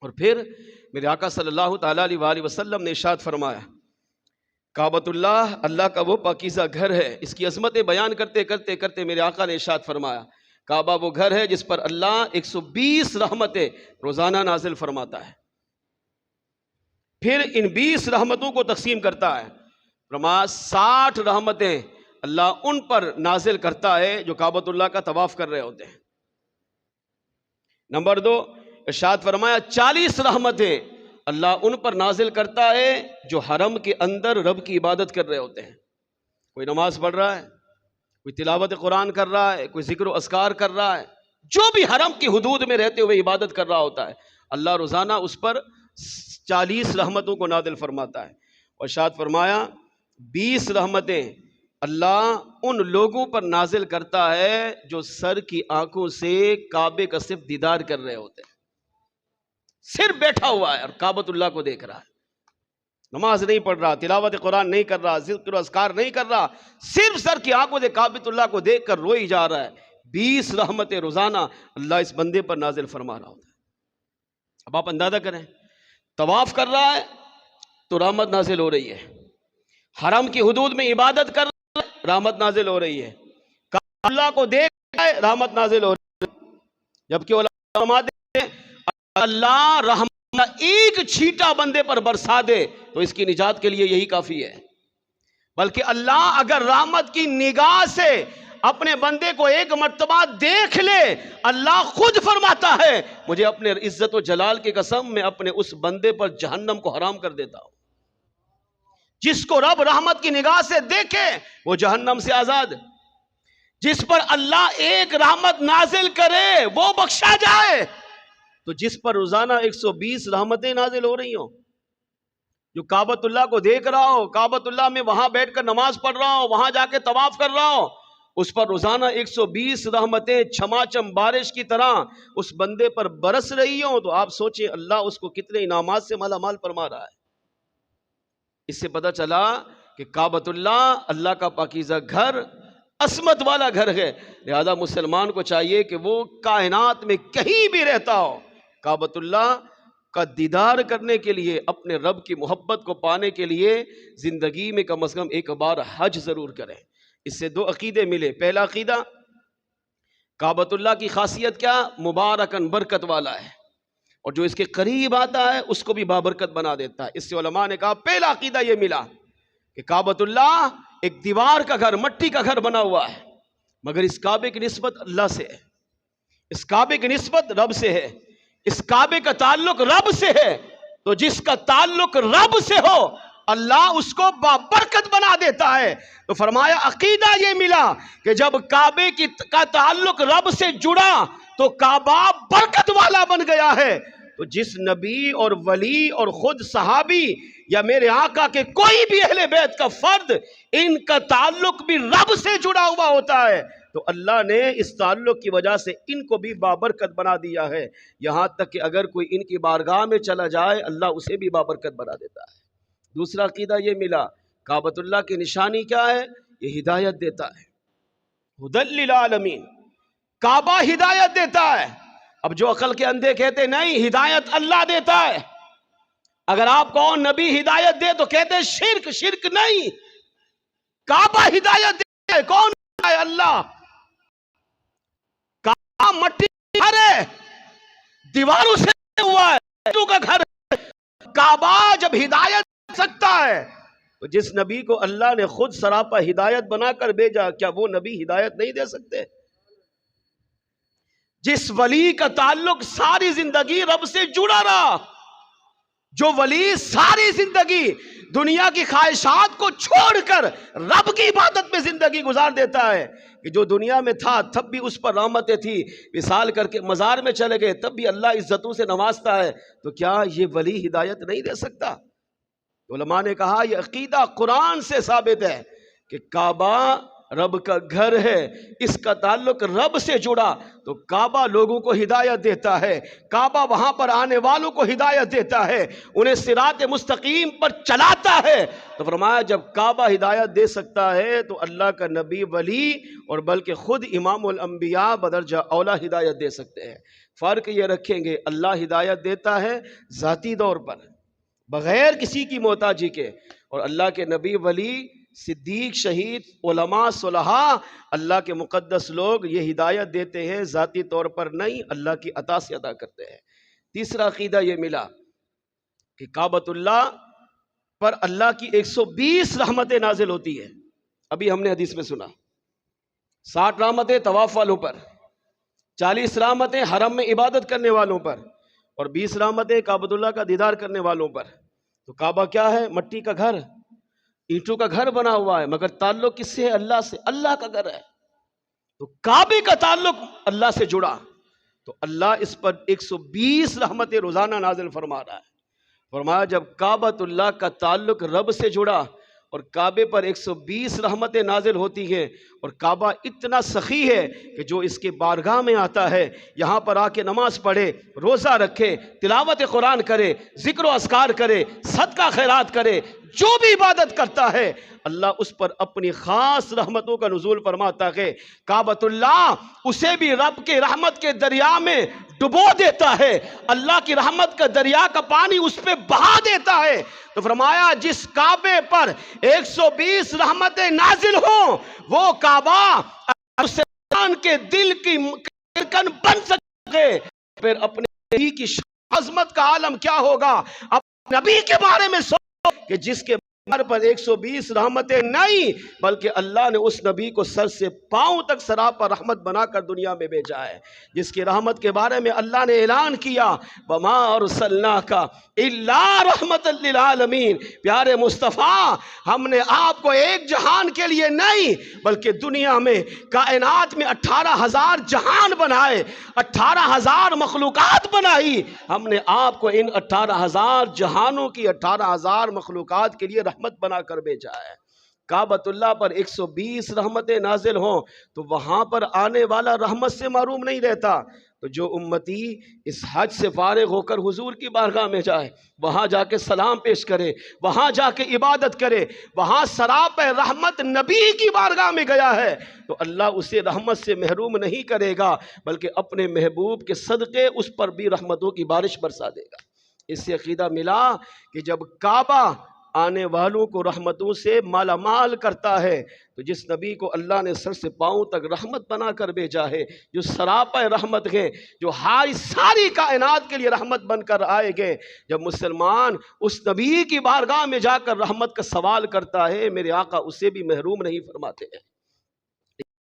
اور پھر میرے آقا صلی اللہ تعالیٰ علیہ وآلہ وسلم نے ارشاد فرمایا کعبۃ اللہ اللہ کا وہ پاکیزہ گھر ہے۔ اس کی عظمتیں بیان کرتے کرتے کرتے میرے آقا نے ارشاد فرمایا کعبہ وہ گھر ہے جس پر اللہ 120 رحمتیں روزانہ نازل فرماتا ہے، پھر ان 20 رحمتوں کو تقسیم کرتا ہے، فرمایا 60 رحمتیں اللہ ان پر نازل کرتا ہے جو کعبۃ اللہ کا طواف کر رہے ہوتے ہیں۔ نمبر 2 ارشاد فرمایا 40 رحمتیں اللہ ان پر نازل کرتا ہے جو حرم کے اندر رب کی عبادت کر رہے ہوتے ہیں، کوئی نماز پڑھ رہا ہے، کوئی تلاوت قرآن کر رہا ہے، کوئی ذکر و اذکار کر رہا ہے، جو بھی حرم کی حدود میں رہتے ہوئے عبادت کر رہا ہوتا ہے، اللہ روزانہ اس پر 40 رحمتوں کو نازل فرماتا ہے۔ اور ارشاد فرمایا 20 رحمتیں اللہ ان لوگوں پر نازل کرتا ہے جو سر کی آنکھوں سے کعبے کا صرف دیدار کر رہے ہوتے ہیں، صرف بیٹھا ہوا ہے اور کعبۃ اللہ کو دیکھ رہا ہے، نماز نہیں پڑھ رہا، تلاوت قرآن نہیں کر رہا، ذکر و اذکار نہیں کر رہا، صرف سر کی آنکھوں سے کعبۃ اللہ کو دیکھ کر روئی جا رہا ہے۔ 20 رحمتیں روزانہ اللہ اس بندے پر نازل فرما رہا ہوتا ہے۔ اب آپ اندازہ کریں، طواف کر رہا ہے تو رحمت نازل ہو رہی ہے، حرم کی حدود میں عبادت کر رہا ہے رحمت نازل ہو رہی ہے، کعبۃ اللہ کو دیکھ رہا ہے رحمت نازل ہو رہی ہے۔ جبکہ علماء فرماتے ہیں اللہ رحمت ایک چھینٹا بندے پر برسا دے تو اس کی نجات کے لیے یہی کافی ہے، بلکہ اللہ اگر رحمت کی نگاہ سے اپنے بندے کو ایک مرتبہ دیکھ لے، اللہ خود فرماتا ہے مجھے اپنے عزت و جلال کی قسم میں اپنے اس بندے پر جہنم کو حرام کر دیتا ہوں۔ جس کو رب رحمت کی نگاہ سے دیکھے وہ جہنم سے آزاد، جس پر اللہ ایک رحمت نازل کرے وہ بخشا جائے، تو جس پر روزانہ 120 رحمتیں نازل ہو رہی ہوں، جو کعبۃ اللہ کو دیکھ رہا ہو، کعبۃ اللہ میں وہاں بیٹھ کر نماز پڑھ رہا ہو، وہاں جا کے طواف کر رہا ہو، اس پر روزانہ 120 رحمتیں چھماچم بارش کی طرح اس بندے پر برس رہی ہوں، تو آپ سوچیں اللہ اس کو کتنے انعامات سے مالا مال فرما رہا ہے۔ اس سے پتہ چلا کہ کعبۃ اللہ اللہ کا پاکیزہ گھر، عصمت والا گھر ہے، لہذا مسلمان کو چاہیے کہ وہ کائنات میں کہیں بھی رہتا ہو کعبۃ اللہ کا دیدار کرنے کے لیے، اپنے رب کی محبت کو پانے کے لیے زندگی میں کم از کم ایک بار حج ضرور کریں۔ اس سے 2 عقیدے ملے۔ پہلا عقیدہ کعبۃ اللہ کی خاصیت کیا؟ مبارکن برکت والا ہے، اور جو اس کے قریب آتا ہے اس کو بھی بابرکت بنا دیتا ہے۔ اس سے علماء نے کہا پہلا عقیدہ یہ ملا کہ کعبۃ اللہ ایک دیوار کا گھر، مٹی کا گھر بنا ہوا ہے، مگر اس کعبے کی نسبت اللہ سے ہے، اس کعبے کی نسبت رب سے ہے، اس کعبے کا تعلق رب سے ہے، تو جس کا تعلق رب سے ہو اللہ اس کو بابرکت بنا دیتا ہے۔ تو فرمایا عقیدہ یہ ملا کہ جب کعبے کا تعلق رب سے جڑا تو کعبہ برکت والا بن گیا ہے۔ تو جس نبی اور ولی اور خود صحابی یا میرے آقا کے کوئی بھی اہل بیت کا فرد ان کا تعلق بھی رب سے جڑا ہوا ہوتا ہے، تو اللہ نے اس تعلق کی وجہ سے ان کو بھی بابرکت بنا دیا ہے، یہاں تک کہ اگر کوئی ان کی بارگاہ میں چلا جائے اللہ اسے بھی بابرکت بنا دیتا ہے۔ دوسرا عقیدہ یہ ملا کعبۃ اللہ کی نشانی کیا ہے؟ یہ ہدایت دیتا ہے، ہدی للعالمین، کعبہ ہدایت دیتا ہے۔ اب جو عقل کے اندھے کہتے نہیں ہدایت اللہ دیتا ہے، اگر آپ کہو نبی ہدایت دے تو کہتے شرک، شرک نہیں، کعبہ ہدایت دیتا ہے۔ کون ہے؟ اللہ۔ کعبہ مٹی کا گھر ہے، دیواروں سے ہوا ہے، مٹی کا گھر ہے۔ کعبہ جب ہدایت دے سکتا ہے تو جس نبی کو اللہ نے خود سراپا ہدایت بنا کر بھیجا، کیا وہ نبی ہدایت نہیں دے سکتے؟ جس ولی کا تعلق ساری زندگی رب سے جڑا رہا، جو ولی ساری زندگی دنیا کی خواہشات کو چھوڑ کر رب کی عبادت میں زندگی گزار دیتا ہے، کہ جو دنیا میں تھا تب بھی اس پر رحمتیں تھی، وصال کر کے مزار میں چلے گئے تب بھی اللہ عزتوں سے نوازتا ہے، تو کیا یہ ولی ہدایت نہیں دے سکتا؟ علماء نے کہا یہ عقیدہ قرآن سے ثابت ہے کہ کعبہ رب کا گھر ہے، اس کا تعلق رب سے جڑا تو کعبہ لوگوں کو ہدایت دیتا ہے، کعبہ وہاں پر آنے والوں کو ہدایت دیتا ہے، انہیں صراط مستقیم پر چلاتا ہے۔ تو فرمایا جب کعبہ ہدایت دے سکتا ہے تو اللہ کا نبی ولی اور بلکہ خود امام الانبیاء بدرجہ اولا ہدایت دے سکتے ہیں۔ فرق یہ رکھیں گے اللہ ہدایت دیتا ہے ذاتی طور پر بغیر کسی کی محتاجی کے، اور اللہ کے نبی ولی صدیق شہید علماء صلحاء اللہ کے مقدس لوگ یہ ہدایت دیتے ہیں ذاتی طور پر نہیں، اللہ کی عطا سے عطا کرتے ہیں۔ تیسرا عقیدہ یہ ملا کہ کعبۃ اللہ پر اللہ کی 120 رحمتیں نازل ہوتی ہیں۔ ابھی ہم نے حدیث میں سنا 60 رحمتیں طواف والوں پر، 40 رحمتیں حرم میں عبادت کرنے والوں پر، اور 20 رحمتیں کعبۃ اللہ کا دیدار کرنے والوں پر۔ تو کعبہ کیا ہے؟ مٹی کا گھر، اینٹوں کا گھر بنا ہوا ہے، مگر تعلق کس سے ہے؟ اللہ سے، اللہ کا گھر ہے۔ تو کعبے کا تعلق اللہ سے جڑا، تو اللہ اس پر 120 رحمتیں روزانہ نازل فرما رہا ہے۔ فرمایا جب کعبۃ اللہ کا تعلق رب سے جڑا اور کعبے پر 120 رحمتیں نازل ہوتی ہیں، اور کعبہ اتنا سخی ہے کہ جو اس کے بارگاہ میں آتا ہے یہاں پر آ کے نماز پڑھے، روزہ رکھے، تلاوت قرآن کرے، ذکر و اذکار کرے، صدقہ خیرات کرے، جو بھی عبادت کرتا ہے اللہ اس پر اپنی خاص رحمتوں کا نزول فرماتا ہے۔ کعبۃ اللہ اسے بھی رب کے رحمت کے دریا میں ڈبو دیتا ہے، اللہ کی رحمت کا دریا کا پانی اس پہ بہا دیتا ہے۔ تو فرمایا جس کعبے پر 120 رحمتیں نازل ہوں وہ کعبہ مسلمان کے دل کی دھڑکن بن سکے، پھر اپنے نبی کی عظمت کا عالم کیا ہوگا؟ اپنے نبی کے بارے میں سوچو کہ جس کے گھر پر 120 رحمتیں نہیں بلکہ اللہ نے اس نبی کو سر سے پاؤں تک سراپا رحمت بنا کر دنیا میں بھیجا ہے، جس کی رحمت کے بارے میں اللہ نے اعلان کیا وَمَا أَرْسَلْنَاكَ إِلَّا رَحْمَةً لِّلْعَالَمِينَ۔ پیارے مصطفیٰ ہم نے آپ کو ایک جہان کے لیے نہیں بلکہ دنیا میں کائنات میں 18,000 جہان بنائے، 18,000 مخلوقات بنائی، ہم نے آپ کو ان 18,000 جہانوں کی 18,000 مخلوقات کے لیے رحمت بنا کر بھیجا ہے۔ کعبۃ اللہ پر 120 رحمتیں نازل ہوں تو وہاں پر آنے والا رحمت سے محروم نہیں رہتا۔ تو جو امتی اس حج سے فارغ ہو کر حضور کی بارگاہ میں جائے، وہاں جا کے سلام پیش کرے، وہاں جا کے عبادت کرے، وہاں سراپے رحمت نبی کی بارگاہ میں گیا ہے، تو اللہ اسے رحمت سے محروم نہیں کرے گا بلکہ اپنے محبوب کے صدقے اس پر بھی رحمتوں کی بارش برسا دے گا۔ اس سے عقیدہ ملا کہ جب کعبہ آنے والوں کو رحمتوں سے مالا مال کرتا ہے تو جس نبی کو اللہ نے سر سے پاؤں تک رحمت بنا کر بھیجا ہے، جو سراپا رحمت ہے، جو ساری کائنات کے لیے رحمت بن کر آئے گے، جب مسلمان اس نبی کی بارگاہ میں جا کر رحمت کا سوال کرتا ہے میرے آقا اسے بھی محروم نہیں فرماتے ہیں۔